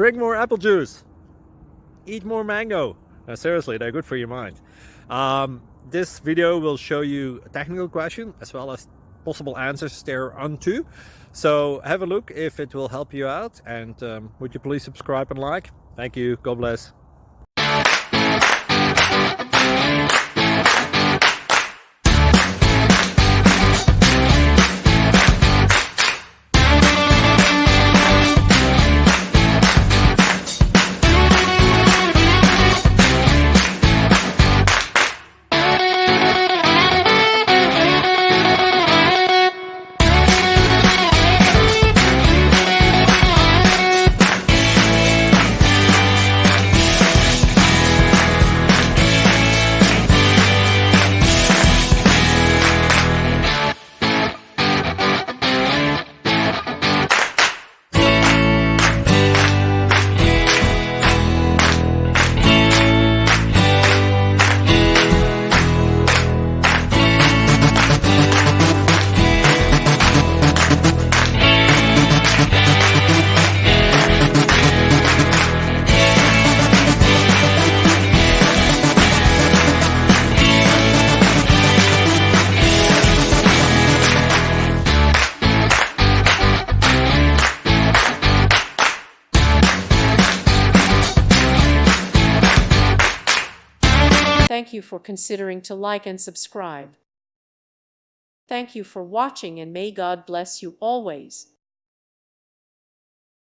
Drink more apple juice. Eat more mango. No, seriously, they're good for your mind. This video will show you a technical question as well as possible answers thereunto. So have a look if it will help you out, and would you please subscribe and like? Thank you. God bless. Thank you for considering to like and subscribe. Thank you for watching, and may God bless you always.